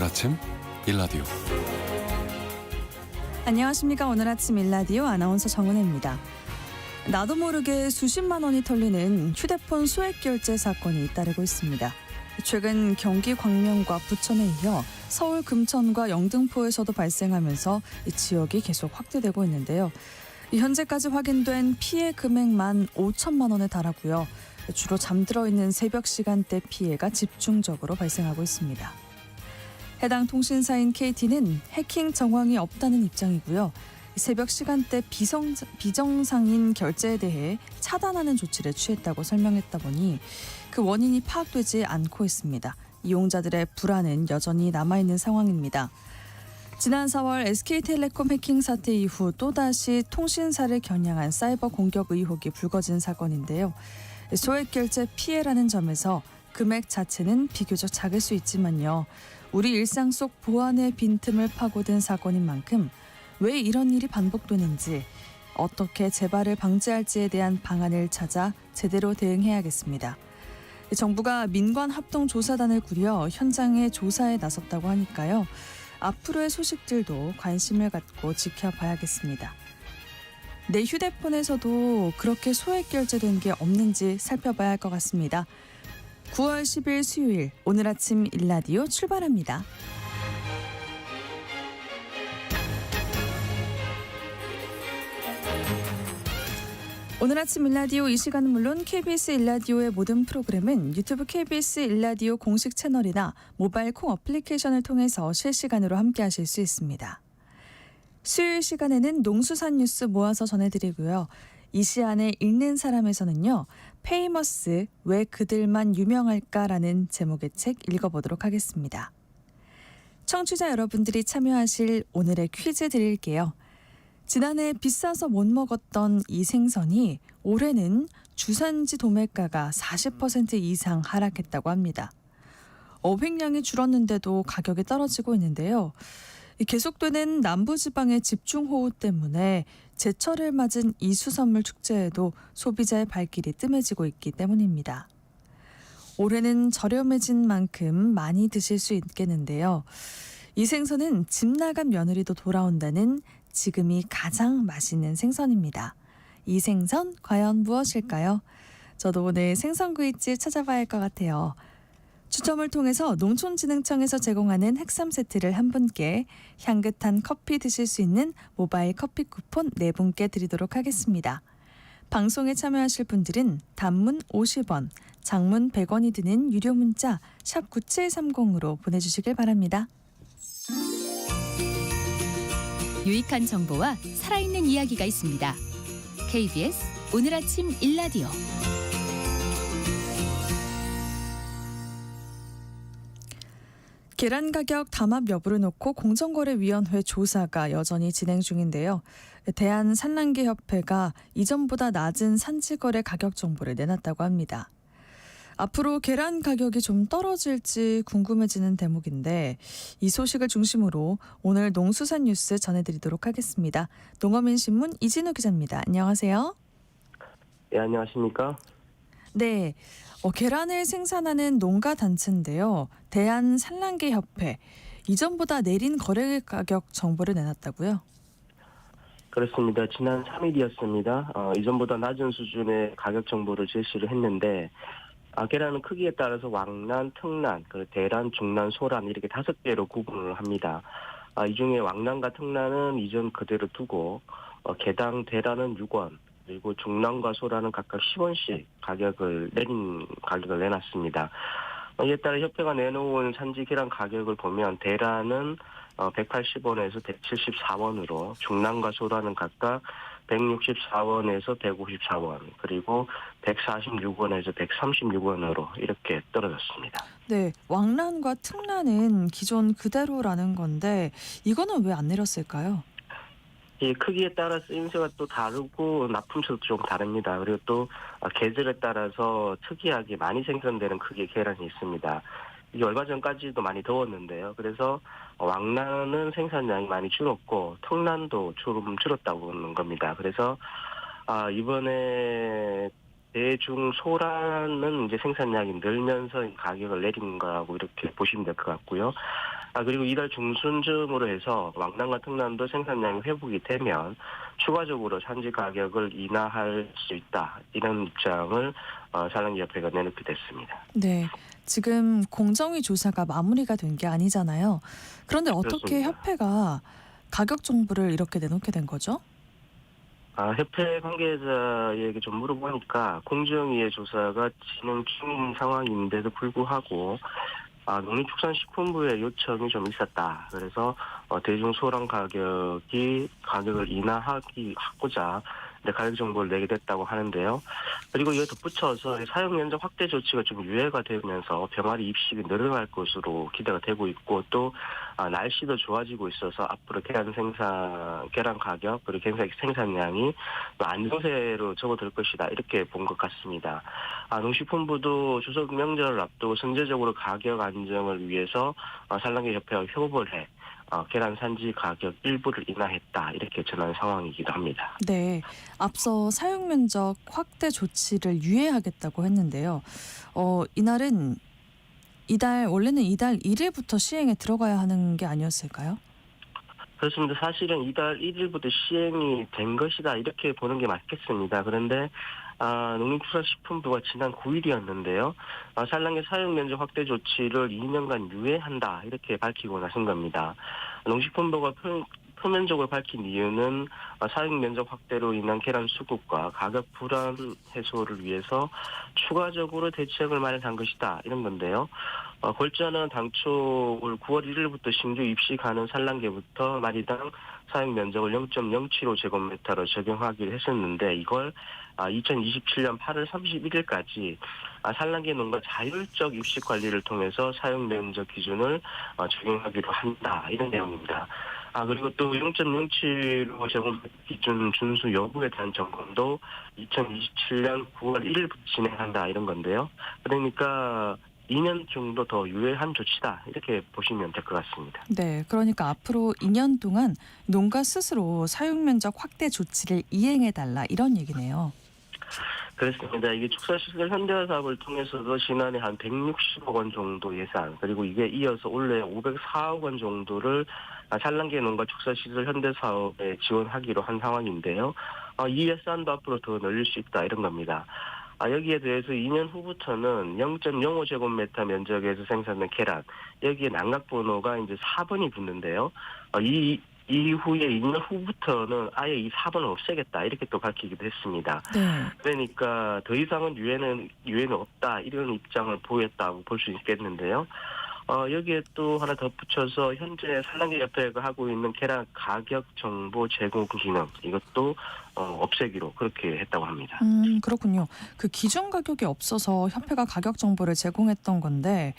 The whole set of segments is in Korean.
오늘 아침 일라디오. 안녕하십니까. 오늘 아침 일라디오 아나운서 정은혜입니다. 나도 모르게 수십만 원이 털리는 휴대폰 소액 결제 사건이 잇따르고 있습니다. 최근 경기 광명과 부천에 이어 서울 금천과 영등포에서도 발생하면서 이 지역이 계속 확대되고 있는데요. 현재까지 확인된 피해 금액만 5천만 원에 달하고요. 주로 잠들어 있는 새벽 시간대 피해가 집중적으로 발생하고 있습니다. 해당 통신사인 KT는 해킹 정황이 없다는 입장이고요. 새벽 시간대 비정상인 결제에 대해 차단하는 조치를 취했다고 설명했다 보니 그 원인이 파악되지 않고 있습니다. 이용자들의 불안은 여전히 남아있는 상황입니다. 지난 4월 SK텔레콤 해킹 사태 이후 또다시 통신사를 겨냥한 사이버 공격 의혹이 불거진 사건인데요. 소액 결제 피해라는 점에서 금액 자체는 비교적 작을 수 있지만요. 우리 일상 속 보안의 빈틈을 파고든 사건인 만큼 왜 이런 일이 반복되는지, 어떻게 재발을 방지할지에 대한 방안을 찾아 제대로 대응해야겠습니다. 정부가 민관합동조사단을 꾸려 현장의 조사에 나섰다고 하니까요. 앞으로의 소식들도 관심을 갖고 지켜봐야겠습니다. 내 휴대폰에서도 그렇게 소액 결제된 게 없는지 살펴봐야 할 것 같습니다. 9월 10일 수요일 오늘 아침 일라디오 출발합니다. 오늘 아침 일라디오 이 시간은 물론 KBS 일라디오의 모든 프로그램은 유튜브 KBS 일라디오 공식 채널이나 모바일 콩 어플리케이션을 통해서 실시간으로 함께하실 수 있습니다. 수요일 시간에는 농수산 뉴스 모아서 전해드리고요. 이 시간에 읽는 사람에서는요. 페이머스 왜 그들만 유명할까라는 제목의 책 읽어보도록 하겠습니다. 청취자 여러분들이 참여하실 오늘의 퀴즈 드릴게요. 지난해 비싸서 못 먹었던 이 생선이 올해는 주산지 도매가가 40% 이상 하락했다고 합니다. 어획량이 줄었는데도 가격이 떨어지고 있는데요. 계속되는 남부지방의 집중호우 때문에 제철을 맞은 이 수산물 축제에도 소비자의 발길이 뜸해지고 있기 때문입니다. 올해는 저렴해진 만큼 많이 드실 수 있겠는데요. 이 생선은 집 나간 며느리도 돌아온다는 지금이 가장 맛있는 생선입니다. 이 생선 과연 무엇일까요? 저도 오늘 생선구이집 찾아봐야 할 것 같아요. 추첨을 통해서 농촌진흥청에서 제공하는 핵삼 세트를 한 분께, 향긋한 커피 드실 수 있는 모바일 커피 쿠폰 4분께 드리도록 하겠습니다. 방송에 참여하실 분들은 단문 50원, 장문 100원이 드는 유료 문자 샵 9730으로 보내주시길 바랍니다. 유익한 정보와 살아있는 이야기가 있습니다. KBS 오늘 아침 일라디오. 계란 가격 담합 여부를 놓고 공정거래위원회 조사가 여전히 진행 중인데요. 대한산란계협회가 이전보다 낮은 산지거래 가격 정보를 내놨다고 합니다. 앞으로 계란 가격이 좀 떨어질지 궁금해지는 대목인데 이 소식을 중심으로 오늘 농수산 뉴스 전해드리도록 하겠습니다. 농어민신문 이진우 기자입니다. 안녕하세요. 네, 안녕하십니까? 네, 계란을 생산하는 농가단체인데요. 대한산란계협회, 이전보다 내린 거래 가격 정보를 내놨다고요? 그렇습니다. 지난 3일이었습니다. 이전보다 낮은 수준의 가격 정보를 제시를 했는데 계란은 크기에 따라서 왕란, 특란, 대란, 중란, 소란 이렇게 5개로 구분을 합니다. 이 중에 왕란과 특란은 이전 그대로 두고 개당 대란은 6원, 그리고 중란과 소란은 각각 10원씩 내린 가격을 내놨습니다. 이에 따라 협회가 내놓은 산지 계란 가격을 보면 대란은 180원에서 174원으로, 중란과 소란은 각각 164원에서 154원, 그리고 146원에서 136원으로 이렇게 떨어졌습니다. 네, 왕란과 특란은 기존 그대로라는 건데 이거는 왜 안 내렸을까요? 이 크기에 따라 쓰임새가 또 다르고 납품처도 좀 다릅니다. 그리고 또 계절에 따라서 특이하게 많이 생산되는 크기의 계란이 있습니다. 이게 얼마 전까지도 많이 더웠는데요. 그래서 왕란은 생산량이 많이 줄었고 특란도 좀 줄었다고 하는 겁니다. 그래서 이번에 대중소라는 이제 생산량이 늘면서 가격을 내린 거라고 이렇게 보시면 될 것 같고요. 그리고 이달 중순쯤으로 해서 왕남과 특남도 생산량이 회복이 되면 추가적으로 산지 가격을 인하할 수 있다. 이런 입장을 산란기협회가 내놓게 됐습니다. 네. 지금 공정위 조사가 마무리가 된 게 아니잖아요. 그런데 어떻게 그렇습니다. 협회가 가격 정보를 이렇게 내놓게 된 거죠? 협회 관계자에게 좀 물어보니까 공정위의 조사가 진행 중인 상황인데도 불구하고 농림축산식품부의 요청이 좀 있었다. 그래서 대중소랑 가격을 인하하고자 가격 정보를 내게 됐다고 하는데요. 그리고 이에 덧붙여서 사용 면적 확대 조치가 좀 유예가 되면서 병아리 입식이 늘어날 것으로 기대가 되고 있고 또 날씨도 좋아지고 있어서 앞으로 계란 가격 그리고 생산량이 안정세로 접어들 것이다. 이렇게 본 것 같습니다. 농식품부도 추석 명절을 앞두고 선제적으로 가격 안정을 위해서 산란계협회와 협업을 해 계란 산지 가격 일부를 인하했다. 이렇게 전한 상황이기도 합니다. 네. 앞서 사용 면적 확대 조치를 유예하겠다고 했는데요. 이날은 원래는 이달 1일부터 시행에 들어가야 하는 게 아니었을까요? 그렇습니다. 사실은 이달 1일부터 시행이 된 것이다. 이렇게 보는 게 맞겠습니다. 그런데 농림축산식품부가 지난 9일이었는데요. 산란계 사용 면적 확대 조치를 2년간 유예한다. 이렇게 밝히고 나선 겁니다. 농식품부가 표면적으로 밝힌 이유는 사용 면적 확대로 인한 계란 수급과 가격 불안 해소를 위해서 추가적으로 대책을 마련한 것이다. 이런 건데요. 골자는 당초 올 9월 1일부터 신규 입식하는 산란계부터 마리당 사용 면적을 0.075제곱미터로 적용하기로 했었는데 이걸 2027년 8월 31일까지 산란계 농가 자율적 입식 관리를 통해서 사용 면적 기준을 적용하기로 한다. 이런 내용입니다. 그리고 또 0.07로 제곱 기준 준수 여부에 대한 점검도 2027년 9월 1일부터 진행한다. 이런 건데요. 그러니까 2년 정도 더 유예한 조치다. 이렇게 보시면 될 것 같습니다. 네. 그러니까 앞으로 2년 동안 농가 스스로 사용 면적 확대 조치를 이행해달라 이런 얘기네요. 그렇습니다. 이게 축사시설 현대화 사업을 통해서도 지난해 한 160억 원 정도 예산 그리고 이게 이어서 올해 504억 원 정도를 산란계 농가 축사시설 현대 사업에 지원하기로 한 상황인데요. 이 예산도 앞으로 더 늘릴 수 있다 이런 겁니다. 여기에 대해서 2년 후부터는 0.05제곱미터 면적에서 생산된 계란 여기에 난각번호가 이제 4번이 붙는데요. 이후에 2년 후부터는 아예 이 4번을 없애겠다 이렇게 또 밝히기도 했습니다. 네. 그러니까 더 이상은 유예는 없다 이런 입장을 보였다고 볼 수 있겠는데요. 여기에 또 하나 덧붙여서 현재 산란계협회가 하고 있는 계란 가격 정보 제공 기능 이것도 없애기로 그렇게 했다고 합니다. 그렇군요. 그 기준 가격이 없어서 협회가 가격 정보를 제공했던 건데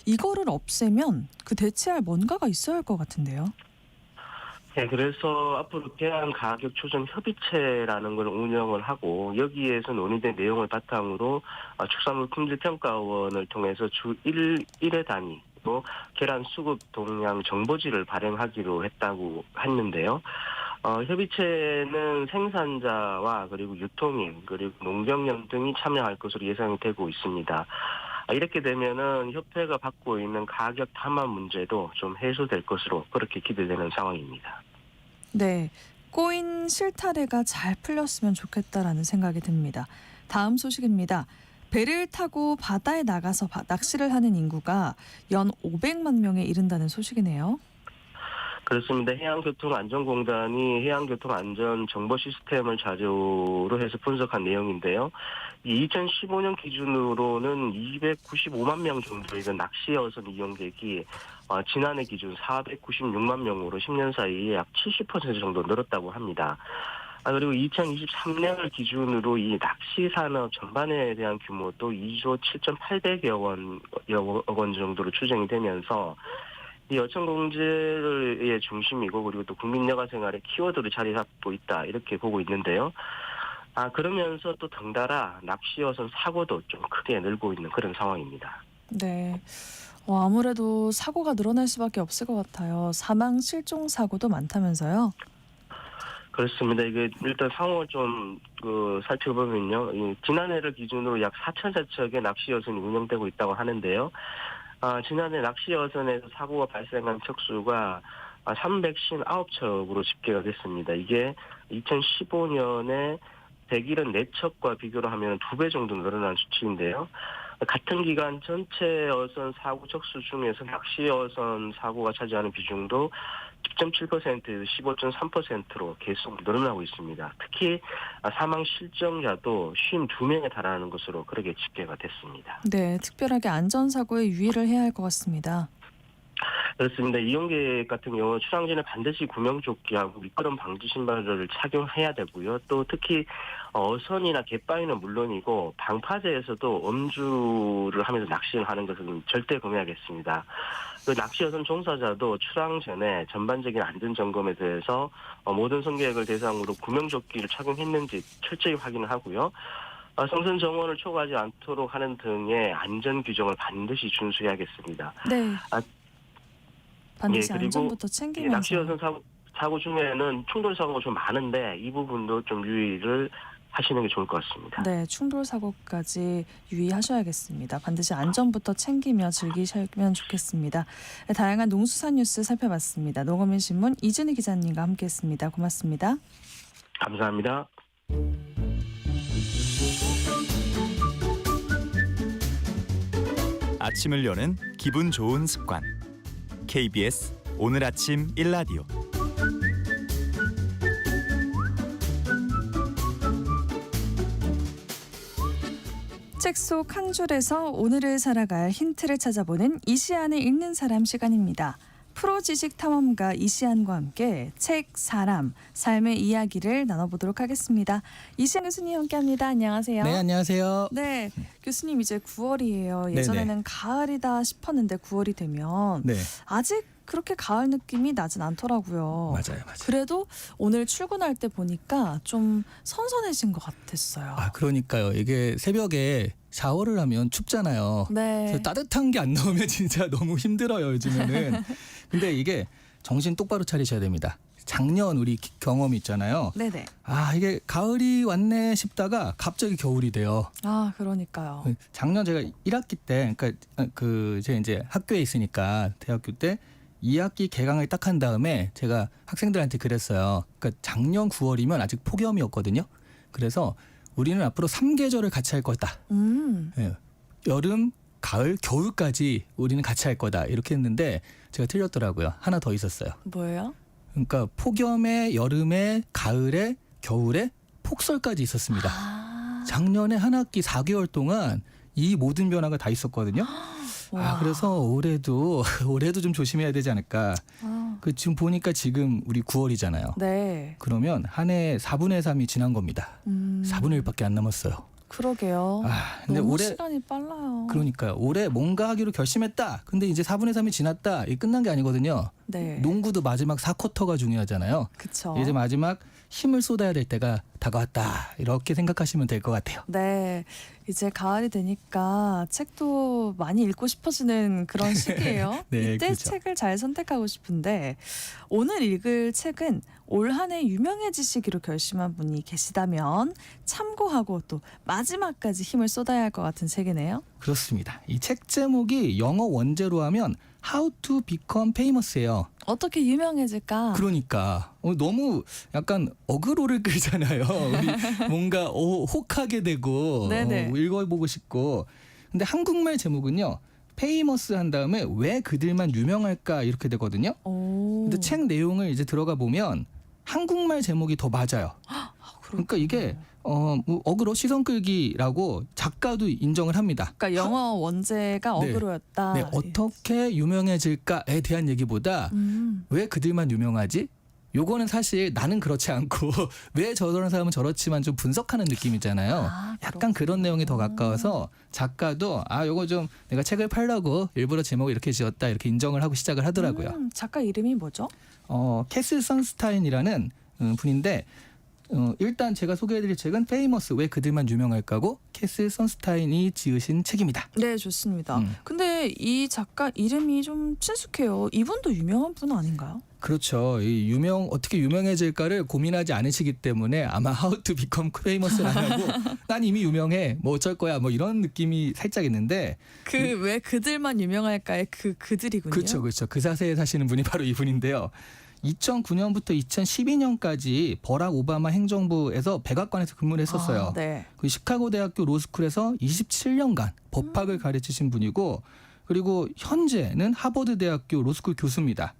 이거를 없애면 그 대체할 뭔가가 있어야 할 것 같은데요. 네, 그래서 앞으로 계란 가격 조정 협의체라는 걸 운영을 하고 여기에서 논의된 내용을 바탕으로 축산물 품질 평가원을 통해서 주 1회 단위로 계란 수급 동량 정보지를 발행하기로 했는데요. 협의체는 생산자와 그리고 유통인 그리고 농경영 등이 참여할 것으로 예상이 되고 있습니다. 이렇게 되면은 협회가 받고 있는 가격 탐험 문제도 좀 해소될 것으로 그렇게 기대되는 상황입니다. 네. 꼬인 실타래가 잘 풀렸으면 좋겠다라는 생각이 듭니다. 다음 소식입니다. 배를 타고 바다에 나가서 낚시를 하는 인구가 연 500만 명에 이른다는 소식이네요. 그렇습니다. 해양교통안전공단이 해양교통안전 정보 시스템을 자료로 해서 분석한 내용인데요. 2015년 기준으로는 295만 명 정도의 낚시 어선 이용객이 지난해 기준 496만 명으로 10년 사이에 약 70% 정도 늘었다고 합니다. 그리고 2023년을 기준으로 이 낚시 산업 전반에 대한 규모도 2조 7,800억 원 정도로 추정이 되면서 이 어촌 경제의 중심이고 그리고 또 국민 여가 생활의 키워드로 자리 잡고 있다 이렇게 보고 있는데요. 그러면서 또 덩달아 낚시어선 사고도 좀 크게 늘고 있는 그런 상황입니다. 네. 아무래도 사고가 늘어날 수밖에 없을 것 같아요. 사망 실종 사고도 많다면서요? 그렇습니다. 이게 일단 상황을 좀 살펴보면요. 지난해를 기준으로 약 4,4척의 낚시 여선이 운영되고 있다고 하는데요. 지난해 낚시 여선에서 사고가 발생한 척수가 359척으로 집계가 됐습니다. 이게 2015년에 174척과 비교를 하면 2배 정도 늘어난 수치인데요. 같은 기간 전체 여선 사고 척수 중에서 낚시 여선 사고가 차지하는 비중도 10.7%에서 15.3%로 계속 늘어나고 있습니다. 특히 사망 실종자도 52명에 달하는 것으로 그렇게 집계가 됐습니다. 네, 특별하게 안전사고에 유의를 해야 할 것 같습니다. 그렇습니다. 이용객 같은 경우 출항 전에 반드시 구명조끼하고 미끄럼 방지 신발을 착용해야 되고요. 또 특히 어선이나 갯바위는 물론이고 방파제에서도 음주를 하면서 낚시를 하는 것은 절대 금해야겠습니다. 그 낚시 여선 종사자도 출항 전에 전반적인 안전 점검에 대해서 모든 승객을 대상으로 구명조끼를 착용했는지 철저히 확인을 하고요. 성선 정원을 초과하지 않도록 하는 등의 안전 규정을 반드시 준수해야겠습니다. 네. 반드시 그리고 안전부터 챙기면서. 낚시 여선 사고 중에는 충돌 사고가 좀 많은데 이 부분도 좀 유의를 하시는 게 좋을 것 같습니다. 네, 충돌 사고까지 유의하셔야겠습니다. 반드시 안전부터 챙기며 즐기시면 좋겠습니다. 네, 다양한 농수산 뉴스 살펴봤습니다. 농어민신문 이준희 기자님과 함께했습니다. 고맙습니다. 감사합니다. 아침을 여는 기분 좋은 습관. KBS 오늘 아침 1라디오. 책 속 한 줄에서 오늘을 살아갈 힌트를 찾아보는 이시안을 읽는 사람 시간입니다. 프로 지식 탐험가 이시안과 함께 책, 사람, 삶의 이야기를 나눠보도록 하겠습니다. 이시안 교수님 함께합니다. 안녕하세요. 네, 안녕하세요. 네, 교수님 이제 9월이에요. 네네. 예전에는 가을이다 싶었는데 9월이 되면 네, 아직 그렇게 가을 느낌이 나진 않더라고요. 맞아요. 그래도 오늘 출근할 때 보니까 좀 선선해진 것 같았어요. 그러니까요. 이게 새벽에 샤워를 하면 춥잖아요. 네. 그래서 따뜻한 게 안 나오면 진짜 너무 힘들어요, 요즘에는. 근데 이게 정신 똑바로 차리셔야 됩니다. 작년 우리 경험 있잖아요. 네네. 이게 가을이 왔네 싶다가 갑자기 겨울이 돼요. 그러니까요. 작년 제가 1학기 때, 그러니까 제가 이제 학교에 있으니까 대학교 때 2학기 개강을 딱 한 다음에 제가 학생들한테 그랬어요. 그러니까 작년 9월이면 아직 폭염이었거든요. 그래서 우리는 앞으로 3계절을 같이 할 거다. 예, 여름, 가을, 겨울까지 우리는 같이 할 거다. 이렇게 했는데 제가 틀렸더라고요. 하나 더 있었어요. 뭐예요? 그러니까 폭염에, 여름에, 가을에, 겨울에 폭설까지 있었습니다. 작년에 한 학기 4개월 동안 이 모든 변화가 다 있었거든요. 그래서 올해도 좀 조심해야 되지 않을까. 지금 보니까 지금 우리 9월이잖아요. 네. 그러면 한 해 4분의 3이 지난 겁니다. 4분의 1밖에 안 남았어요. 그러게요. 근데 너무 올해 시간이 빨라요. 그러니까요. 올해 뭔가 하기로 결심했다. 근데 이제 4분의 3이 지났다. 이게 끝난 게 아니거든요. 네. 농구도 마지막 4쿼터가 중요하잖아요. 그쵸. 이제 마지막 힘을 쏟아야 될 때가 다가왔다. 이렇게 생각하시면 될 것 같아요. 네. 이제 가을이 되니까 책도 많이 읽고 싶어지는 그런 시기예요. 네, 이때 그렇죠. 책을 잘 선택하고 싶은데 오늘 읽을 책은 올 한 해 유명해지시기로 결심한 분이 계시다면 참고하고 또 마지막까지 힘을 쏟아야 할 것 같은 책이네요. 그렇습니다. 이 책 제목이 영어 원제로 하면 How to Become Famous예요. 어떻게 유명해질까? 그러니까 너무 약간 어그로를 끌잖아요. 우리 뭔가 혹하게 되고 네네. 읽어보고 싶고. 근데 한국말 제목은요. 페이머스 한 다음에 왜 그들만 유명할까 이렇게 되거든요. 근데 책 내용을 이제 들어가 보면 한국말 제목이 더 맞아요. 그러니까 이게 어그로 시선 끌기라고 작가도 인정을 합니다. 그러니까 영어 원제가 네. 어그로였다. 네, 어떻게 유명해질까에 대한 얘기보다 왜 그들만 유명하지? 요거는 사실 나는 그렇지 않고 왜 저런 사람은 저렇지만 좀 분석하는 느낌이잖아요. 약간 그런 내용이 더 가까워서 작가도 요거 좀 내가 책을 팔려고 일부러 제목을 이렇게 지었다 이렇게 인정을 하고 시작을 하더라고요. 작가 이름이 뭐죠? 캐슬 선스타인이라는 분인데 일단 제가 소개해드릴 책은 페이머스 왜 그들만 유명할까고 캐슬 선스타인이 지으신 책입니다. 네, 좋습니다. 근데 이 작가 이름이 좀 친숙해요. 이분도 유명한 분 아닌가요? 그렇죠. 이 어떻게 유명해질까를 고민하지 않으시기 때문에 아마 How to Become Famous를 안 하고 난 이미 유명해 뭐 어쩔 거야 뭐 이런 느낌이 살짝 있는데 그 왜 그들만 유명할까의 그들이군요. 그렇죠. 그 사세에 사시는 분이 바로 이분인데요. 2009년부터 2012년까지 버락 오바마 행정부에서 백악관에서 근무를 했었어요. 아, 네. 그 시카고 대학교 로스쿨에서 27년간 법학을 가르치신 분이고 그리고 현재는 하버드 대학교 로스쿨 교수입니다.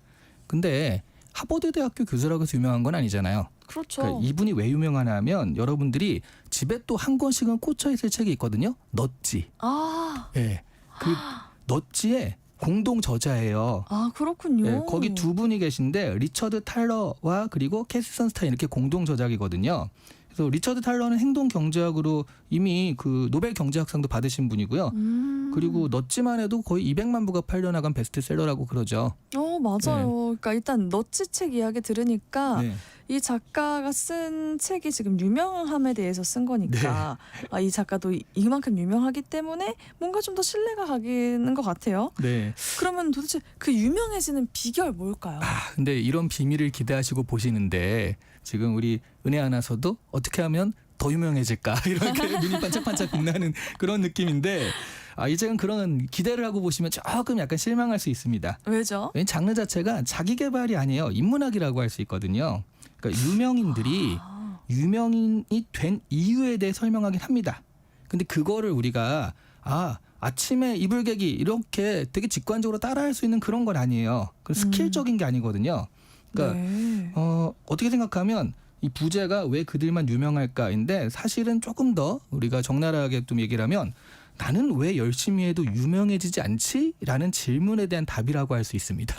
근데 하버드 대학교 교수라고 해서 유명한 건 아니잖아요. 그렇죠. 그러니까 이분이 왜 유명하냐면 여러분들이 집에 또 한 권씩은 꽂혀 있을 책이 있거든요. 넛지. 아, 예. 그 넛지의 공동 저자예요. 아 그렇군요. 네, 거기 두 분이 계신데 리처드 탈러와 그리고 캐슬 선스타인 이렇게 공동 저작이거든요. 그래서 리처드 탈러는 행동 경제학으로 이미 그 노벨 경제학상도 받으신 분이고요. 그리고 넛지만 해도 거의 200만 부가 팔려나간 베스트셀러라고 그러죠. 맞아요. 그러니까 일단 넛지 책 이야기 들으니까 네. 이 작가가 쓴 책이 지금 유명함에 대해서 쓴 거니까 이 작가도 이만큼 유명하기 때문에 뭔가 좀 더 신뢰가 가기는 것 같아요. 네. 그러면 도대체 그 유명해지는 비결 뭘까요? 근데 이런 비밀을 기대하시고 보시는데 지금 우리 은혜 아나서도 어떻게 하면 더 유명해질까 이렇게 눈이 반짝반짝 빛나는 그런 느낌인데 이 책은 그런 기대를 하고 보시면 조금 약간 실망할 수 있습니다. 왜죠? 왜냐면 장르 자체가 자기 개발이 아니에요. 인문학이라고 할 수 있거든요. 그러니까 유명인들이 유명인이 된 이유에 대해 설명하긴 합니다. 근데 그거를 우리가 아침에 이불개기 이렇게 되게 직관적으로 따라할 수 있는 그런 건 아니에요. 그 스킬적인 게 아니거든요. 그러니까 네. 어떻게 생각하면 이 부제가 왜 그들만 유명할까인데 사실은 조금 더 우리가 적나라하게 좀 얘기를 하면 나는 왜 열심히 해도 유명해지지 않지? 라는 질문에 대한 답이라고 할 수 있습니다.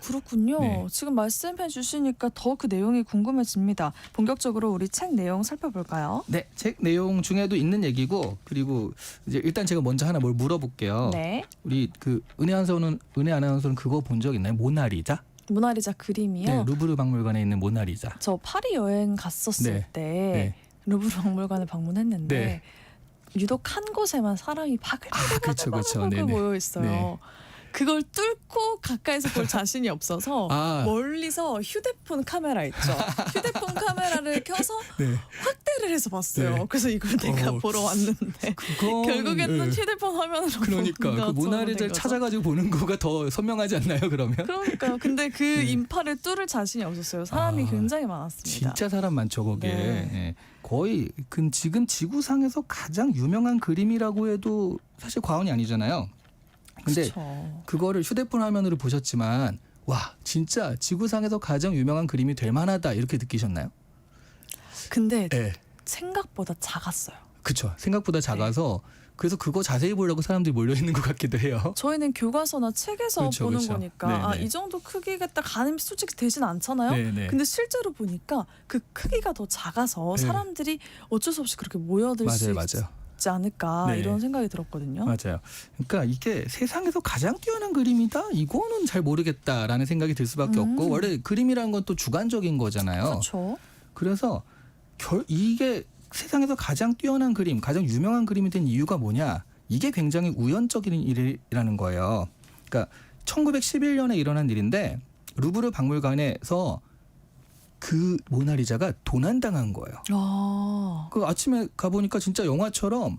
그렇군요. 네. 지금 말씀해 주시니까 더 그 내용이 궁금해집니다. 본격적으로 우리 책 내용 살펴볼까요? 네, 책 내용 중에도 있는 얘기고 그리고 이제 일단 제가 먼저 하나 뭘 물어볼게요. 네. 우리 그 은혜 아나운서는 그거 본 적 있나요? 모나리자? 모나리자 그림이요. 네, 루브르 박물관에 있는 모나리자. 저 파리 여행 갔었을 네. 때 네. 루브르 박물관을 방문했는데 네. 유독 한 곳에만 사람이 그렇죠. 바글바글 네네. 모여 있어요. 네. 그걸 뚫고 가까이서 볼 자신이 없어서 아. 멀리서 휴대폰 카메라 있죠. 휴대폰 카메라를 켜서 네. 확대를 해서 봤어요. 네. 그래서 이걸 내가 보러 왔는데 결국에는 네. 휴대폰 화면으로 그러니까 보는 그 모나리자를 거죠. 찾아가지고 보는 거가 더 선명하지 않나요? 그러면? 그러니까요. 근데 그 인파를 뚫을 자신이 없었어요. 사람이 굉장히 많았습니다. 진짜 사람 많죠 거기에. 네. 예. 거의 지금 지구상에서 가장 유명한 그림이라고 해도 사실 과언이 아니잖아요. 근데 그쵸. 그거를 휴대폰 화면으로 보셨지만 와 진짜 지구상에서 가장 유명한 그림이 될 만하다 이렇게 느끼셨나요? 근데 네. 생각보다 작았어요. 그렇죠. 생각보다 작아서 그래서 그거 자세히 보려고 사람들이 몰려 있는 것 같기도 해요. 저희는 교과서나 책에서 그렇죠, 보는 그렇죠. 거니까 네, 네. 이 정도 크기가 딱 가늠이 솔직히 되진 않잖아요. 네. 근데 실제로 보니까 그 크기가 더 작아서 네. 사람들이 어쩔 수 없이 그렇게 모여들 수 맞아요. 있지 않을까 네. 이런 생각이 들었거든요. 맞아요. 그러니까 이게 세상에서 가장 뛰어난 그림이다? 이거는 잘 모르겠다라는 생각이 들 수밖에 없고 원래 그림이라는 건 또 주관적인 거잖아요. 그렇죠. 그래서 이게 세상에서 가장 뛰어난 그림, 가장 유명한 그림이 된 이유가 뭐냐? 이게 굉장히 우연적인 일이라는 거예요. 그러니까 1911년에 일어난 일인데 루브르 박물관에서 그 모나리자가 도난당한 거예요. 그 아침에 가보니까 진짜 영화처럼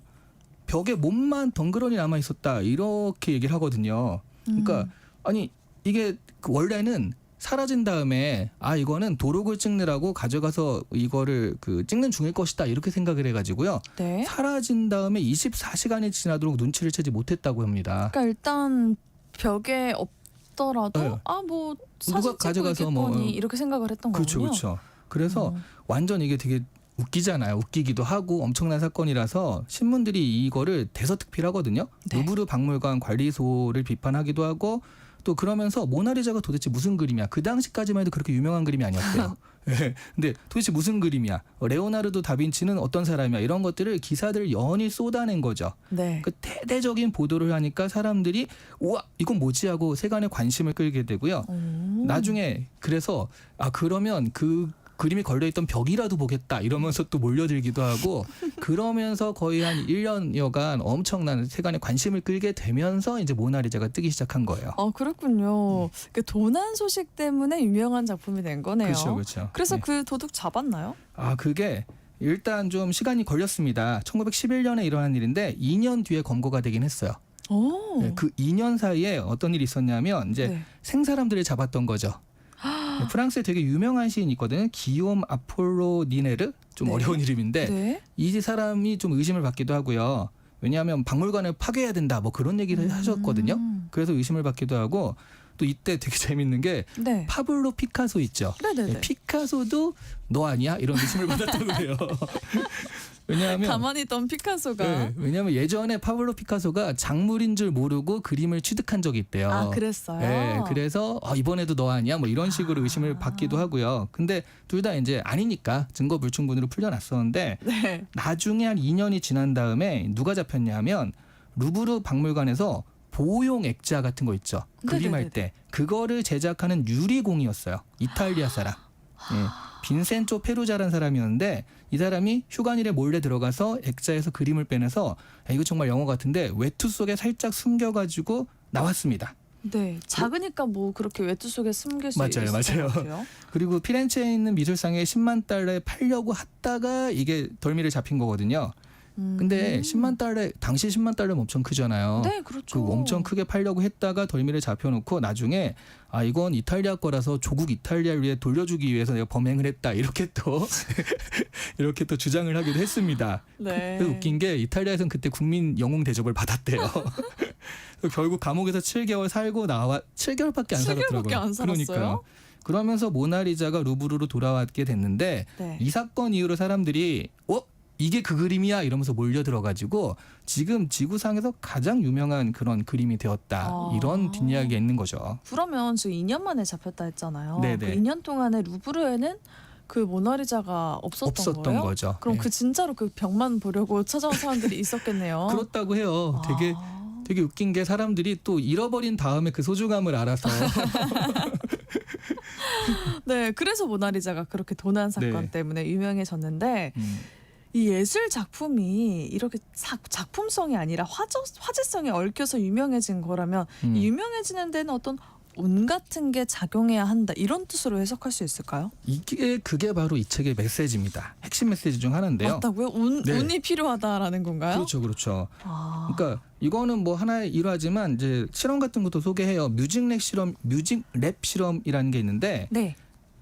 벽에 몸만 덩그러니 남아 있었다 이렇게 얘기를 하거든요. 그러니까 아니 이게 원래는 사라진 다음에 이거는 도록을 찍느라고 가져가서 이거를 찍는 중일 것이다 이렇게 생각을 해가지고요. 네. 사라진 다음에 24시간이 지나도록 눈치를 채지 못했다고 합니다. 그러니까 일단 벽에 없더라도 네. 뭐 누가 사진 찍고 가져가서 있겠거니 이렇게 생각을 했던 거군요. 그렇죠. 그래서 완전 이게 되게 웃기잖아요. 웃기기도 하고 엄청난 사건이라서 신문들이 이거를 대서특필하거든요. 네. 루브르 박물관 관리소를 비판하기도 하고 또 그러면서 모나리자가 도대체 무슨 그림이야? 그 당시까지만 해도 그렇게 유명한 그림이 아니었대요. 네. 근데 도대체 무슨 그림이야? 레오나르도 다빈치는 어떤 사람이야? 이런 것들을 기사들 연일 쏟아낸 거죠. 네. 그 대대적인 보도를 하니까 사람들이 우와 이건 뭐지 하고 세간의 관심을 끌게 되고요. 나중에 그래서 그러면 그 그림이 걸려있던 벽이라도 보겠다 이러면서 또 몰려들기도 하고 그러면서 거의 한 1년여간 엄청난 세간의 관심을 끌게 되면서 이제 모나리자가 뜨기 시작한 거예요. 그렇군요. 그 도난 소식 때문에 유명한 작품이 된 거네요. 그렇죠, 그렇죠. 그래서 네. 그 도둑 잡았나요? 그게 일단 좀 시간이 걸렸습니다. 1911년에 일어난 일인데 2년 뒤에 검거가 되긴 했어요. 오. 네, 그 2년 사이에 어떤 일이 있었냐면 이제 네. 생사람들을 잡았던 거죠. 네, 프랑스에 되게 유명한 시인이 있거든요. 기욤 아폴로니네르 좀 네. 어려운 이름인데 네. 이 사람이 좀 의심을 받기도 하고요. 왜냐하면 박물관을 파괴해야 된다 뭐 그런 얘기를 하셨거든요. 그래서 의심을 받기도 하고 또 이때 되게 재밌는 게 네. 파블로 피카소 있죠. 네네네. 네, 피카소도 너 아니야? 이런 의심을 받았다고 그래요. 왜냐하면 가만히 있던 피카소가. 네, 왜냐하면 예전에 파블로 피카소가 작물인 줄 모르고 그림을 취득한 적이 있대요. 그랬어요. 네, 그래서 이번에도 너 아니야? 뭐 이런 식으로 의심을 받기도 하고요. 근데 둘 다 이제 아니니까 증거 불충분으로 풀려났었는데 네. 나중에 한 2년이 지난 다음에 누가 잡혔냐면 루브르 박물관에서 보호용 액자 같은 거 있죠. 그림할 네네네네. 때 그거를 제작하는 유리공이었어요. 이탈리아 사람. 예. 빈센조 페루자라는 사람이었는데 이 사람이 휴관일에 몰래 들어가서 액자에서 그림을 빼내서 이거 정말 영어 같은데 외투 속에 살짝 숨겨가지고 나왔습니다. 네. 작으니까 뭐 그렇게 외투 속에 숨길 수 맞아요, 있을 맞아요. 것 같아요. 그리고 피렌체에 있는 미술상에 10만 달러에 팔려고 하다가 이게 덜미를 잡힌 거거든요. 근데 10만 달러 당시 10만 달러면 엄청 크잖아요. 네, 그렇죠. 그 엄청 크게 팔려고 했다가 덜미를 잡혀놓고 나중에 이건 이탈리아 거라서 조국 이탈리아를 위해 돌려주기 위해서 내가 범행을 했다 이렇게 또 이렇게 또 주장을 하기도 했습니다. 네. 그래서 웃긴 게 이탈리아에서는 그때 국민 영웅 대접을 받았대요. 그래서 결국 감옥에서 7개월 살고 7개월밖에 안 7개월밖에 살았더라고요. 안 살았어요? 그러니까요. 그러면서 모나리자가 루브르로 돌아왔게 됐는데 네. 이 사건 이후로 사람들이 이게 그 그림이야 이러면서 몰려들어가지고 지금 지구상에서 가장 유명한 그런 그림이 되었다. 이런 뒷이야기가 있는 거죠. 그러면 지금 2년 만에 잡혔다 했잖아요. 네네. 그 2년 동안에 루브르에는 그 모나리자가 없었던 거예요? 거죠. 그럼 네. 그 진짜로 그 벽만 보려고 찾아온 사람들이 있었겠네요. 그렇다고 해요. 되게 웃긴 게 사람들이 또 잃어버린 다음에 그 소중함을 알아서 네, 그래서 모나리자가 그렇게 도난 사건 네. 때문에 유명해졌는데 이 예술 작품이 이렇게 작품성이 아니라 화제성에 얽혀서 유명해진 거라면 이 유명해지는 데는 어떤 운 같은 게 작용해야 한다 이런 뜻으로 해석할 수 있을까요? 그게 바로 이 책의 메시지입니다. 핵심 메시지 중 하나인데요. 맞다고요? 네. 운이 필요하다라는 건가요? 그렇죠, 그렇죠. 그러니까 이거는 뭐 하나의 일화지만 이제 실험 같은 것도 소개해요. 뮤직랩 실험이라는 게 있는데, 네.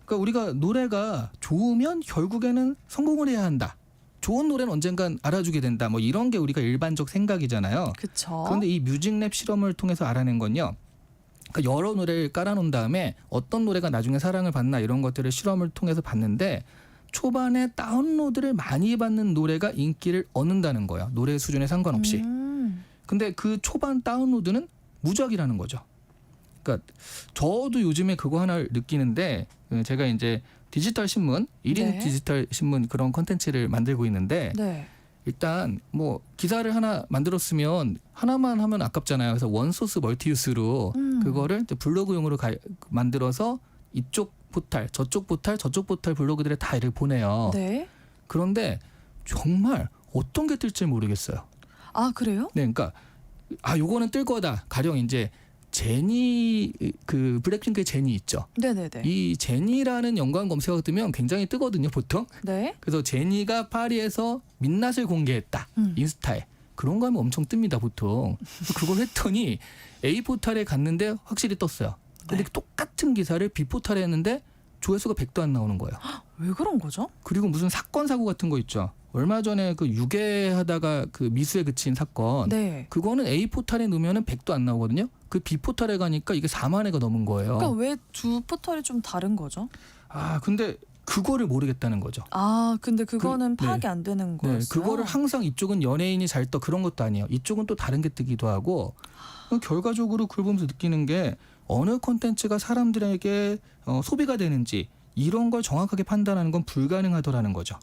그러니까 우리가 노래가 좋으면 결국에는 성공을 해야 한다. 좋은 노래는 언젠간 알아주게 된다. 뭐 이런 게 우리가 일반적 생각이잖아요. 그렇죠. 그런데 이 뮤직랩 실험을 통해서 알아낸 건요. 그러니까 여러 노래를 깔아놓은 다음에 어떤 노래가 나중에 사랑을 받나 이런 것들을 실험을 통해서 봤는데 초반에 다운로드를 많이 받는 노래가 인기를 얻는다는 거예요. 노래 수준에 상관없이. 근데 그 초반 다운로드는 무작이라는 거죠. 그러니까 저도 요즘에 그거 하나 느끼는데 제가 이제 디지털 신문, 1인 네. 디지털 신문 그런 콘텐츠를 만들고 있는데 네. 일단 뭐 기사를 하나 만들었으면 하나만 하면 아깝잖아요. 그래서 원소스 멀티유스로 그거를 이제 블로그용으로 만들어서 이쪽 포탈, 저쪽 포탈 블로그들에 다 이렇게 보내요. 네. 그런데 정말 어떤 게 뜰지 모르겠어요. 아, 그래요? 네, 그러니까 요거는 뜰 거다. 가령 이제 제니 그 블랙핑크의 제니 있죠. 네네네. 이 제니라는 연관 검색어가 뜨면 굉장히 뜨거든요, 보통. 네. 그래서 제니가 파리에서 민낯을 공개했다. 인스타에. 그런 거 하면 엄청 뜹니다, 보통. 그걸 했더니 A 포탈에 갔는데 확실히 떴어요. 근데 네. 똑같은 기사를 B 포탈에 했는데 조회수가 100도 안 나오는 거예요. 왜 그런 거죠? 그리고 무슨 사건 사고 같은 거 있죠. 얼마 전에 그 유괴하다가 그 미수에 그친 사건. 네. 그거는 A 포탈에 넣으면은 100도 안 나오거든요. 그 B 포탈에 가니까 이게 4만 회가 넘은 거예요. 그러니까 왜 두 포털이 좀 다른 거죠? 근데 그거를 모르겠다는 거죠. 근데 그거는 네. 파악이 안 되는 거였어요. 네, 그거를 항상 이쪽은 연예인이 잘 떠 그런 것도 아니에요. 이쪽은 또 다른 게 뜨기도 하고 결과적으로 그걸 보면서 느끼는 게 어느 콘텐츠가 사람들에게 소비가 되는지 이런 걸 정확하게 판단하는 건 불가능하더라는 거죠.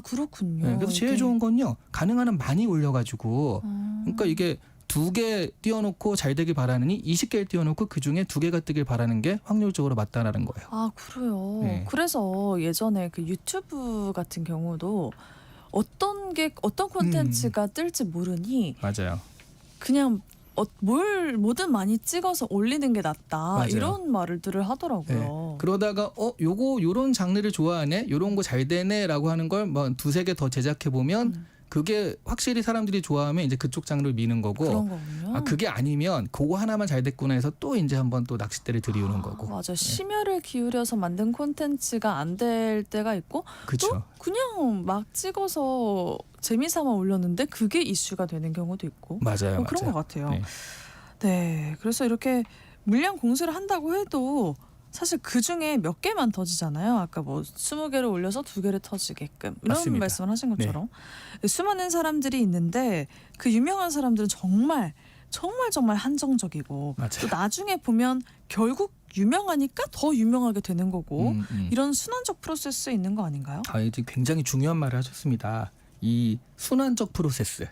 그렇군요. 네, 그래서 제일 좋은 건요. 가능한 한 많이 올려가지고 그러니까 이게 2개 띄워놓고 잘 되길 바라느니 20개를 띄워놓고 그 중에 2개가 뜨길 바라는 게 확률적으로 맞다라는 거예요. 아, 그래요. 네. 그래서 예전에 그 유튜브 같은 경우도 어떤 콘텐츠가 뜰지 모르니 맞아요. 그냥 뭐든 많이 찍어서 올리는 게 낫다. 맞아요. 이런 말들을 하더라고요. 그러다가 요런 장르를 좋아하네, 요런 거 잘 되네라고 하는 걸 뭐 2-3개 더 제작해 보면 그게 확실히 사람들이 좋아하면 이제 그쪽 장르를 미는 거고, 그런 거군요. 그게 아니면 그거 하나만 잘 됐구나 해서 또 이제 한번 또 낚싯대를 들이우는 거고. 맞아. 심혈을 기울여서 만든 콘텐츠가 안 될 때가 있고 그렇죠. 또 그냥 막 찍어서 재미삼아 올렸는데 그게 이슈가 되는 경우도 있고 맞아요. 그런 것 같아요. 네. 네, 그래서 이렇게 물량 공수를 한다고 해도 사실 그 중에 몇 개만 터지잖아요. 아까 뭐 20개를 올려서 2개를 터지게끔 이런 맞습니다. 말씀을 하신 것처럼 수많은 사람들이 있는데 그 유명한 사람들은 정말 한정적이고 맞아요. 또 나중에 보면 결국 유명하니까 더 유명하게 되는 거고 이런 순환적 프로세스에 있는 거 아닌가요? 이제 굉장히 중요한 말을 하셨습니다. 이 순환적 프로세스.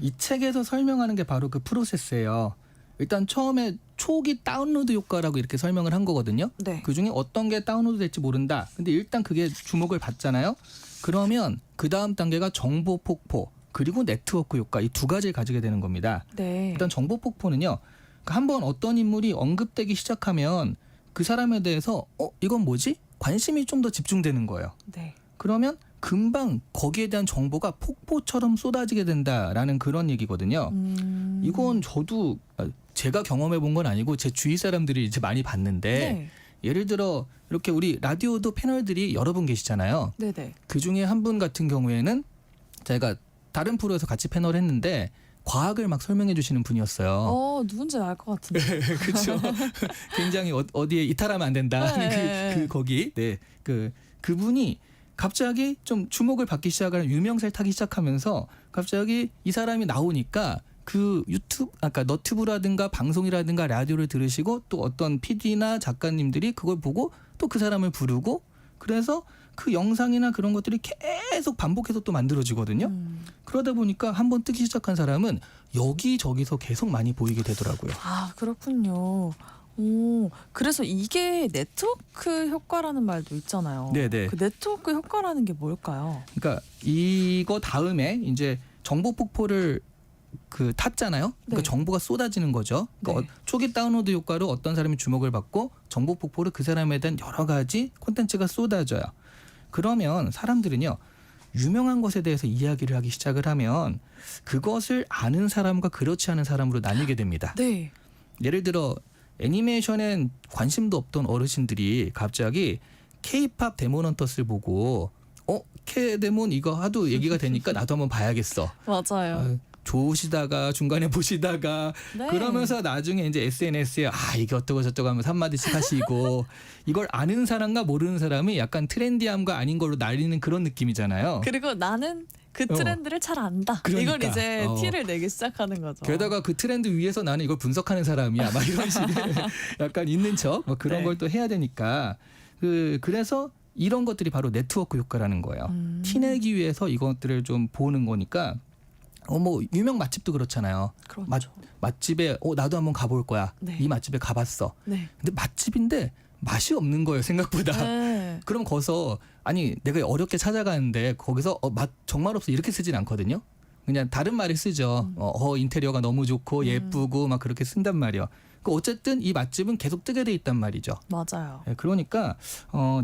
이 책에서 설명하는 게 바로 그 프로세스예요. 일단 처음에 초기 다운로드 효과라고 이렇게 설명을 한 거거든요. 네. 그중에 어떤 게 다운로드 될지 모른다. 근데 일단 그게 주목을 받잖아요. 그러면 그 다음 단계가 정보 폭포 그리고 네트워크 효과, 이 2가지를 가지게 되는 겁니다. 네. 일단 정보 폭포는요. 한번 어떤 인물이 언급되기 시작하면 그 사람에 대해서 이건 뭐지? 관심이 좀 더 집중되는 거예요. 네. 그러면 금방 거기에 대한 정보가 폭포처럼 쏟아지게 된다라는 그런 얘기거든요. 이건 저도 제가 경험해 본 건 아니고 제 주위 사람들이 이제 많이 봤는데 네. 예를 들어 이렇게 우리 라디오도 패널들이 여러 분 계시잖아요. 네네. 그 중에 한 분 같은 경우에는 제가 다른 프로에서 같이 패널 했는데 과학을 막 설명해 주시는 분이었어요. 누군지 알 것 같은데. 그렇죠. 굉장히 어디에 이탈하면 안 된다 하는 네. 거기. 네. 그분이 갑자기 좀 주목을 받기 시작하는, 유명세를 타기 시작하면서 갑자기 이 사람이 나오니까 그 유튜브, 아까 너튜브라든가 방송이라든가 라디오를 들으시고 또 어떤 PD나 작가님들이 그걸 보고 또 그 사람을 부르고, 그래서 그 영상이나 그런 것들이 계속 반복해서 또 만들어지거든요. 그러다 보니까 한번 뜨기 시작한 사람은 여기저기서 계속 많이 보이게 되더라고요. 아, 그렇군요. 오, 그래서 이게 네트워크 효과라는 말도 있잖아요. 네네. 그 네트워크 효과라는 게 뭘까요? 그러니까 이거 다음에 이제 정보 폭포를 탔잖아요. 그러니까 네. 정보가 쏟아지는 거죠. 그러니까 네. 초기 다운로드 효과로 어떤 사람이 주목을 받고 정보 폭포로 그 사람에 대한 여러 가지 콘텐츠가 쏟아져요. 그러면 사람들은요, 유명한 것에 대해서 이야기를 하기 시작을 하면 그것을 아는 사람과 그렇지 않은 사람으로 나뉘게 됩니다. 네. 예를 들어 애니메이션엔 관심도 없던 어르신들이 갑자기 K-팝 데몬헌터스를 보고 K-데몬 이거 하도 얘기가 되니까 나도 한번 봐야겠어. 맞아요. 좋으시다가 중간에 보시다가 네. 그러면서 나중에 이제 SNS에 이게 어쩌고 저쩌고 하면서 한마디씩 하시고 이걸 아는 사람과 모르는 사람이 약간 트렌디함과 아닌 걸로 날리는 그런 느낌이잖아요. 그리고 나는 그 트렌드를 잘 안다. 그러니까. 이걸 이제 티를 내기 시작하는 거죠. 게다가 그 트렌드 위에서 나는 이걸 분석하는 사람이야. 막 이런 식의 약간 있는 척 그런 네. 걸 또 해야 되니까 그래서 이런 것들이 바로 네트워크 효과라는 거예요. 티내기 위해서 이것들을 좀 보는 거니까 뭐 유명 맛집도 그렇잖아요. 그렇죠. 맛집에 나도 한번 가볼 거야. 네. 이 맛집에 가봤어. 네. 근데 맛집인데 맛이 없는 거예요, 생각보다. 네. 그럼 거기서 내가 어렵게 찾아가는데 거기서 맛 정말 없어 이렇게 쓰진 않거든요. 그냥 다른 말을 쓰죠. 인테리어가 너무 좋고 예쁘고 막 그렇게 쓴단 말이에요. 어쨌든 이 맛집은 계속 뜨게 돼 있단 말이죠. 맞아요. 그러니까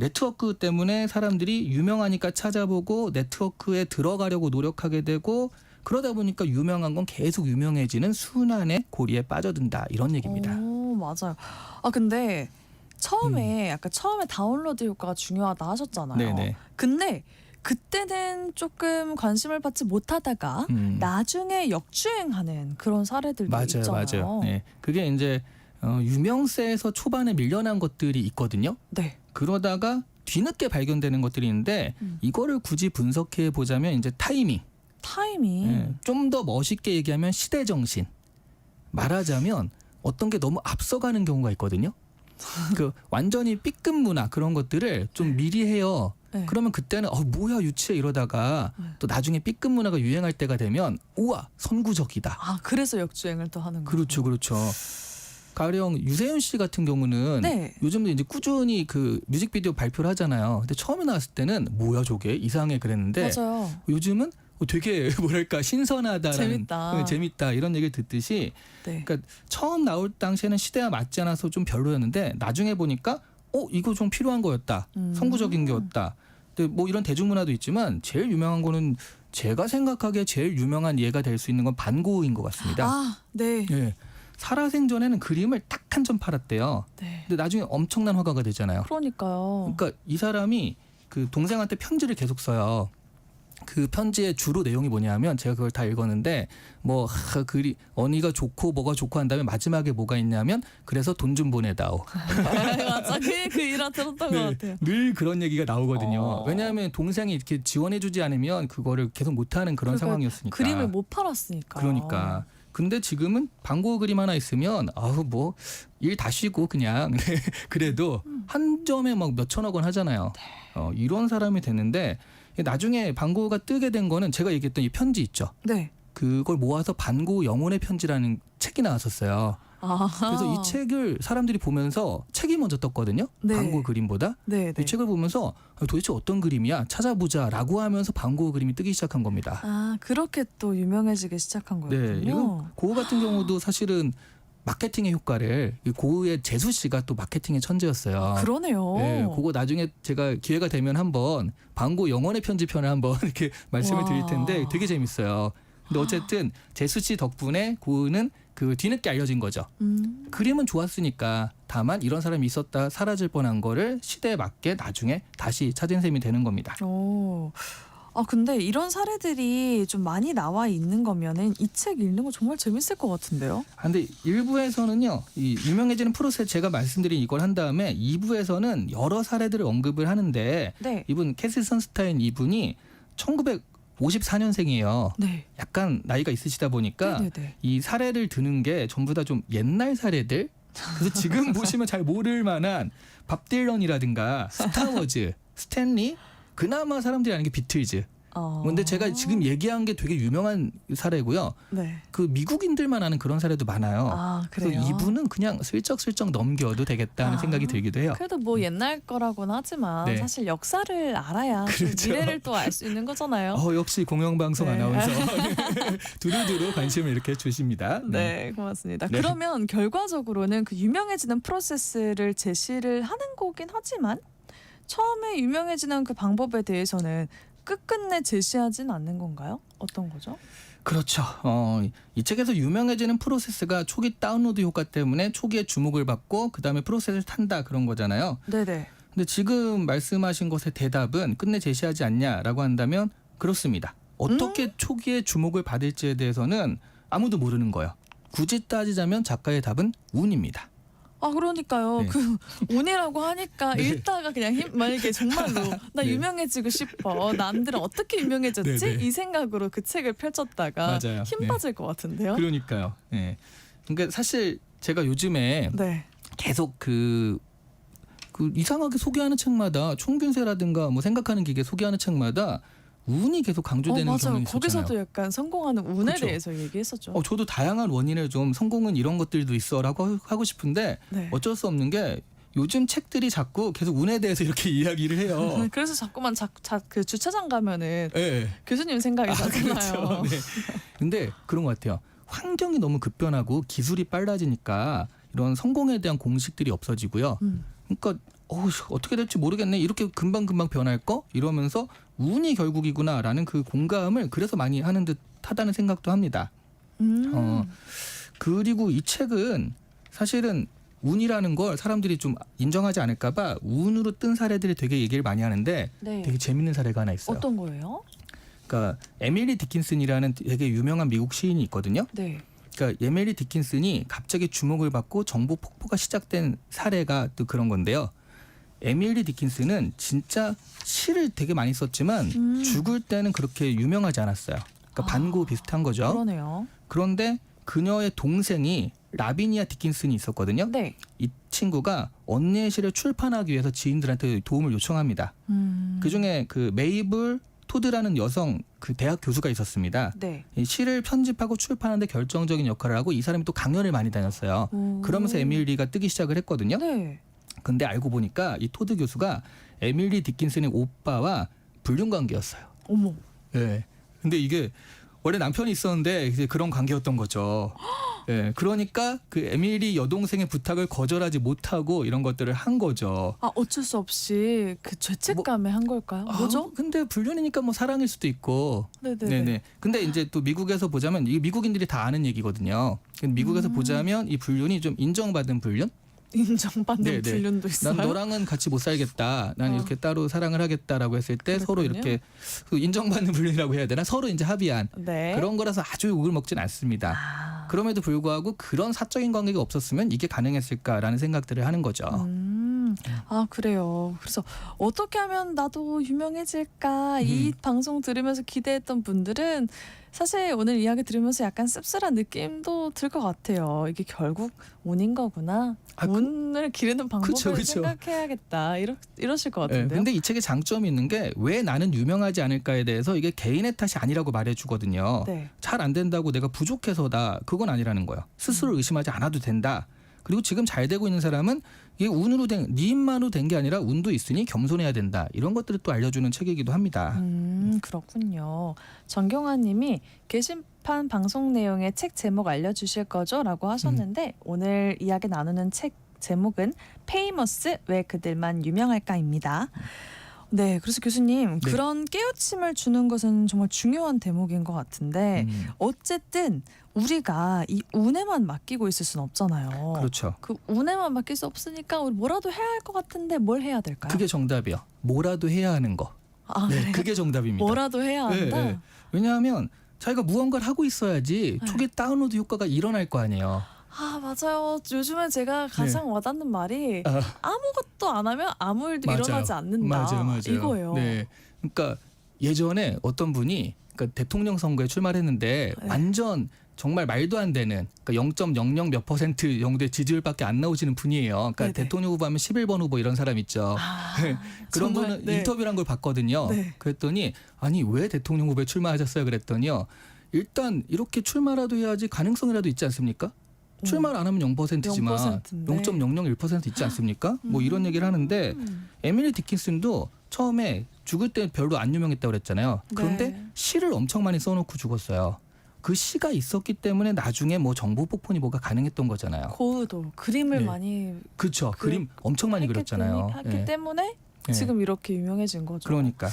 네트워크 때문에 사람들이 유명하니까 찾아보고 네트워크에 들어가려고 노력하게 되고, 그러다 보니까 유명한 건 계속 유명해지는 순환의 고리에 빠져든다, 이런 얘기입니다. 오, 맞아요. 근데 처음에 아까 처음에 다운로드 효과가 중요하다 하셨잖아요. 네네. 근데 그때는 조금 관심을 받지 못하다가 나중에 역주행하는 그런 사례들도 있잖아요. 맞아요. 네. 그게 이제 유명세에서 초반에 밀려난 것들이 있거든요. 네. 그러다가 뒤늦게 발견되는 것들이 있는데 이거를 굳이 분석해 보자면 이제 타이밍. 좀 더 멋있게 얘기하면 시대 정신. 말하자면 어떤 게 너무 앞서가는 경우가 있거든요. 완전히 B급 문화 그런 것들을 좀 미리 해요. 네. 그러면 그때는 뭐야 유치해 이러다가 네. 또 나중에 B급 문화가 유행할 때가 되면 우와 선구적이다. 아, 그래서 역주행을 또 하는 거예요. 그렇죠. 가령 유세윤 씨 같은 경우는 네. 요즘도 이제 꾸준히 그 뮤직비디오 발표를 하잖아요. 근데 처음에 나왔을 때는 뭐야 저게 이상해 그랬는데 맞아요. 요즘은 되게 뭐랄까 신선하다라는 재밌다 이런 얘기를 듣듯이 네. 그러니까 처음 나올 당시에는 시대와 맞지 않아서 좀 별로였는데 나중에 보니까 이거 좀 필요한 거였다. 선구적인 거였다. 근데 뭐 이런 대중문화도 있지만 제일 유명한 거는 제가 생각하기에 제일 유명한 예가 될 수 있는 건 반고흐인 것 같습니다. 아, 네. 예. 살아생전에는 그림을 딱 한 점 팔았대요. 네. 근데 나중에 엄청난 화가가 되잖아요. 그러니까요. 그러니까 이 사람이 그 동생한테 편지를 계속 써요. 그 편지의 주로 내용이 뭐냐면 제가 그걸 다 읽었는데 뭐 그리 언니가 좋고 뭐가 좋고 한 다음에 마지막에 뭐가 있냐면 그래서 돈 좀 보내다오. 맞아. 그 일화 들었던 것 같아요. 늘 그런 얘기가 나오거든요. 왜냐하면 동생이 이렇게 지원해주지 않으면 그거를 계속 못하는 그런 그러니까 상황이었으니까. 그림을 못 팔았으니까. 그러니까. 근데 지금은 반고흐 그림 하나 있으면 뭐 일 다 쉬고 그냥 그래도 한 점에 막 몇천억 원 하잖아요. 이런 사람이 됐는데 나중에 반고흐가 뜨게 된 거는 제가 얘기했던 이 편지 있죠. 네. 그걸 모아서 반고흐 영혼의 편지라는 책이 나왔었어요. 그래서 이 책을 사람들이 보면서 책이 먼저 떴거든요. 네. 반고흐 그림보다. 네. 이 책을 보면서 도대체 어떤 그림이야? 찾아보자라고 하면서 반고흐 그림이 뜨기 시작한 겁니다. 아, 그렇게 또 유명해지기 시작한 거였군요. 네, 이거 고흐 같은 경우도 사실은 마케팅의 효과를 고흐의 재수 씨가 또 마케팅의 천재였어요. 그러네요. 네, 그거 나중에 제가 기회가 되면 한번 반고흐 영혼의 편지편을 한번 이렇게 말씀을 드릴 텐데 되게 재밌어요. 근데 어쨌든 재수 씨 덕분에 고흐는 그 뒤늦게 알려진 거죠. 그림은 좋았으니까 다만 이런 사람이 있었다 사라질 뻔한 거를 시대에 맞게 나중에 다시 찾은 셈이 되는 겁니다. 오. 근데 이런 사례들이 좀 많이 나와 있는 거면은 이 책 읽는 거 정말 재밌을 것 같은데요. 근데 1부에서는요, 이 유명해지는 프로세스 제가 말씀드린 이걸 한 다음에 2부에서는 여러 사례들을 언급을 하는데 네. 이분 캐슬 선스타인 이분이 1954년생이에요. 네. 약간 나이가 있으시다 보니까 네네네. 이 사례를 드는 게 전부 다 좀 옛날 사례들. 그래서 지금 보시면 잘 모를 만한 밥 딜런이라든가 스타워즈, 스탠리, 그나마 사람들이 아는 게 비틀즈. 근데 제가 지금 얘기한 게 되게 유명한 사례고요. 네. 그 미국인들만 아는 그런 사례도 많아요. 그래요? 그래서 이분은 그냥 슬쩍슬쩍 넘겨도 되겠다는 생각이 들기도 해요. 그래도 뭐 옛날 거라고는 하지만 네. 사실 역사를 알아야 좀 그렇죠. 미래를 또 알 수 있는 거잖아요. 역시 공영방송 네. 아나운서 두루두루 관심을 이렇게 주십니다. 네, 고맙습니다. 네. 그러면 결과적으로는 그 유명해지는 프로세스를 제시를 하는 거긴 하지만 처음에 유명해지는 그 방법에 대해서는 끝끝내 제시하진 않는 건가요? 어떤 거죠? 그렇죠. 이 책에서 유명해지는 프로세스가 초기 다운로드 효과 때문에 초기에 주목을 받고 그다음에 프로세스를 탄다 그런 거잖아요. 네네. 근데 지금 말씀하신 것의 대답은 끝내 제시하지 않냐라고 한다면 그렇습니다. 어떻게 초기에 주목을 받을지에 대해서는 아무도 모르는 거예요. 굳이 따지자면 작가의 답은 운입니다. 그러니까요. 네. 그 운이라고 하니까 네. 읽다가 그냥 만약에 정말로 나 네. 유명해지고 싶어. 남들은 어떻게 유명해졌지? 네, 네. 이 생각으로 그 책을 펼쳤다가 맞아요. 힘 네. 빠질 것 같은데요. 그러니까요. 네. 그러니까 사실 제가 요즘에 네. 계속 그 이상하게 소개하는 책마다 총균세라든가 뭐 생각하는 기계 소개하는 책마다 운이 계속 강조되는 맞아요. 경향이 있었잖아요. 거기서도 약간 성공하는 운에 그렇죠. 대해서 얘기했었죠. 저도 다양한 원인을 좀 성공은 이런 것들도 있어라고 하고 싶은데 네. 어쩔 수 없는 게 요즘 책들이 자꾸 계속 운에 대해서 이렇게 이야기를 해요. 그래서 자꾸만 그 주차장 가면은 네. 교수님 생각이 나잖아요. 그렇죠. 네. 근데 그런 것 같아요. 환경이 너무 급변하고 기술이 빨라지니까 이런 성공에 대한 공식들이 없어지고요. 그러니까 어떻게 될지 모르겠네. 이렇게 금방금방 변할 거? 이러면서 운이 결국이구나라는 그 공감을 그래서 많이 하는 듯 하다는 생각도 합니다. 그리고 이 책은 사실은 운이라는 걸 사람들이 좀 인정하지 않을까 봐 운으로 뜬 사례들이 되게 얘기를 많이 하는데 네. 되게 재밌는 사례가 하나 있어요. 어떤 거예요? 그러니까 에밀리 디킨슨이라는 되게 유명한 미국 시인이 있거든요. 네. 그러니까 에밀리 디킨슨이 갑자기 주목을 받고 정보 폭포가 시작된 사례가 또 그런 건데요. 에밀리 디킨슨은 진짜 시를 되게 많이 썼지만 죽을 때는 그렇게 유명하지 않았어요. 그러니까 반고 비슷한 거죠. 그러네요. 그런데 그녀의 동생이 라비니아 디킨슨이 있었거든요. 네. 이 친구가 언니의 시를 출판하기 위해서 지인들한테 도움을 요청합니다. 그중에 그 메이블 토드라는 여성 그 대학 교수가 있었습니다. 네. 이 시를 편집하고 출판하는데 결정적인 역할을 하고 이 사람이 또 강연을 많이 다녔어요. 그러면서 에밀리가 뜨기 시작을 했거든요. 네. 근데 알고 보니까 이 토드 교수가 에밀리 디킨슨의 오빠와 불륜 관계였어요. 어머. 예. 근데 이게 원래 남편이 있었는데 이제 그런 관계였던 거죠. 예. 그러니까 그 에밀리 여동생의 부탁을 거절하지 못하고 이런 것들을 한 거죠. 아, 어쩔 수 없이 그 죄책감에 한 걸까요? 뭐죠? 근데 불륜이니까 뭐 사랑일 수도 있고. 네네. 네네. 근데 이제 또 미국에서 보자면 이게 미국인들이 다 아는 얘기거든요. 근데 미국에서 보자면 이 불륜이 좀 인정받은 불륜? 인정받는 네네. 불륜도 있어요. 난 너랑은 같이 못 살겠다. 난 이렇게 따로 사랑을 하겠다라고 했을 때 서로 그렇군요. 이렇게 그 인정받는 불륜이라고 해야 되나? 서로 이제 합의한 네. 그런 거라서 아주 욕을 먹진 않습니다. 아. 그럼에도 불구하고 그런 사적인 관계가 없었으면 이게 가능했을까라는 생각들을 하는 거죠. 아, 그래요. 그래서 어떻게 하면 나도 유명해질까 이 방송 들으면서 기대했던 분들은 사실 오늘 이야기 들으면서 약간 씁쓸한 느낌도 들 것 같아요. 이게 결국 운인 거구나. 아, 운을 기르는 방법을 그쵸, 그쵸. 생각해야겠다. 이러실 것 네, 같은데요. 근데 이 책의 장점이 있는 게 왜 나는 유명하지 않을까에 대해서 이게 개인의 탓이 아니라고 말해주거든요. 네. 잘 안 된다고 내가 부족해서다 그건 아니라는 거예요. 스스로 의심하지 않아도 된다. 그리고 지금 잘 되고 있는 사람은 이게 운으로 된, 네 힘만으로 된 게 아니라 운도 있으니 겸손해야 된다. 이런 것들을 또 알려주는 책이기도 합니다. 그렇군요. 정경아 님이 게시판 방송 내용의 책 제목 알려주실 거죠? 라고 하셨는데 오늘 이야기 나누는 책 제목은 페이머스 왜 그들만 유명할까입니다. 네, 그래서 교수님 네. 그런 깨우침을 주는 것은 정말 중요한 대목인 것 같은데 어쨌든 우리가 이 운에만 맡기고 있을 수는 없잖아요. 그렇죠. 그 운에만 맡길 수 없으니까 우리 뭐라도 해야 할 것 같은데 뭘 해야 될까요? 그게 정답이요. 뭐라도 해야 하는 거. 아, 네, 그래요? 그게 정답입니다. 뭐라도 해야 네, 한다. 네. 왜냐하면 자기가 무언가를 하고 있어야지 네. 초기 다운로드 효과가 일어날 거 아니에요. 아, 맞아요. 요즘에 제가 가장 와닿는 말이 아무것도 안 하면 아무 일도 맞아요. 일어나지 않는다. 맞아요. 이거예요. 네, 그러니까 예전에 어떤 분이 그러니까 대통령 선거에 출마를 했는데 네. 완전 정말 말도 안 되는 그러니까 0.00 몇 % 정도의 지지율밖에 안 나오시는 분이에요. 그러니까 네네. 대통령 후보 하면 11번 후보 이런 사람 있죠. 아, 그런 정말, 분은 네. 인터뷰란 걸 봤거든요. 네. 그랬더니 아니 왜 대통령 후보에 출마하셨어요? 그랬더니요. 일단 이렇게 출마라도 해야지 가능성이라도 있지 않습니까? 출마를 안 하면 0%지만 0%인데. 0.001% 있지 않습니까? 뭐 이런 얘기를 하는데 에밀리 디킨슨도 처음에 죽을 때 별로 안 유명했다고 그랬잖아요. 그런데 네. 시를 엄청 많이 써놓고 죽었어요. 그 시가 있었기 때문에 나중에 뭐 정보 폭포니 뭐가 가능했던 거잖아요. 고우도 그림을 네. 많이 그렇죠. 그림 엄청 많이 그렸잖아요. 했기 예. 때문에 예. 지금 이렇게 유명해진 거죠. 그러니까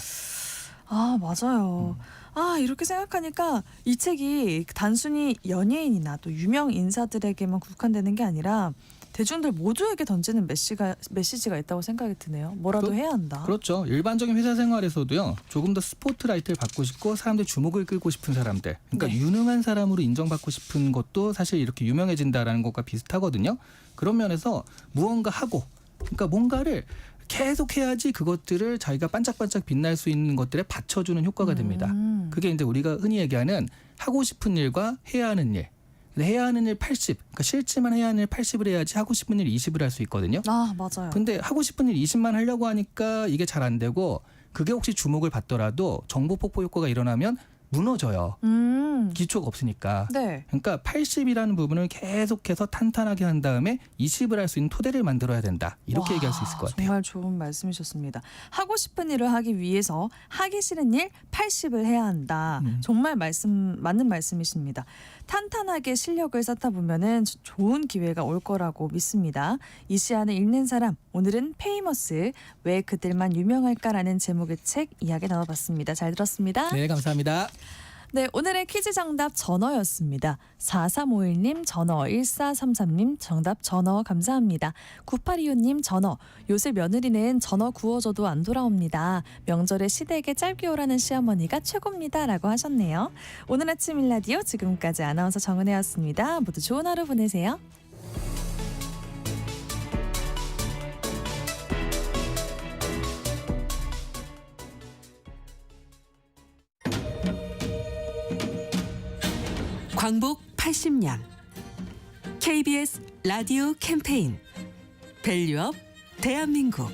아, 맞아요. 아, 이렇게 생각하니까 이 책이 단순히 연예인이나 또 유명 인사들에게만 국한되는 게 아니라 대중들 모두에게 던지는 메시지가 있다고 생각이 드네요. 뭐라도 해야 한다. 그렇죠. 일반적인 회사 생활에서도요. 조금 더 스포트라이트를 받고 싶고 사람들 주목을 끌고 싶은 사람들. 그러니까 네. 유능한 사람으로 인정받고 싶은 것도 사실 이렇게 유명해진다라는 것과 비슷하거든요. 그런 면에서 무언가 하고 그러니까 뭔가를 계속 해야지 그것들을 자기가 반짝반짝 빛날 수 있는 것들에 받쳐주는 효과가 됩니다. 그게 이제 우리가 흔히 얘기하는 하고 싶은 일과 해야 하는 일. 근데 해야 하는 일 80, 그러니까 싫지만 해야 하는 일 80을 해야지 하고 싶은 일 20을 할 수 있거든요. 아, 맞아요. 근데 하고 싶은 일 20만 하려고 하니까 이게 잘 안 되고 그게 혹시 주목을 받더라도 정보 폭포 효과가 일어나면 무너져요. 기초가 없으니까. 네. 그러니까 80이라는 부분을 계속해서 탄탄하게 한 다음에 20을 할 수 있는 토대를 만들어야 된다. 이렇게 와, 얘기할 수 있을 것 같아요. 정말 좋은 말씀이셨습니다. 하고 싶은 일을 하기 위해서 하기 싫은 일 80을 해야 한다. 정말 맞는 말씀이십니다. 탄탄하게 실력을 쌓다 보면은 좋은 기회가 올 거라고 믿습니다. 이 시안을 읽는 사람, 오늘은 페이머스 왜 그들만 유명할까라는 제목의 책 이야기 나눠봤습니다. 잘 들었습니다. 네, 감사합니다. 네, 오늘의 퀴즈 정답 전어였습니다. 4351님 전어, 1433님 정답 전어 감사합니다. 9825님 전어, 요새 며느리는 전어 구워줘도 안 돌아옵니다. 명절에 시댁에 짧게 오라는 시어머니가 최고입니다. 라고 하셨네요. 오늘 아침 일라디오 지금까지 아나운서 정은혜였습니다. 모두 좋은 하루 보내세요. 광복 80년 KBS 라디오 캠페인 밸류업 대한민국.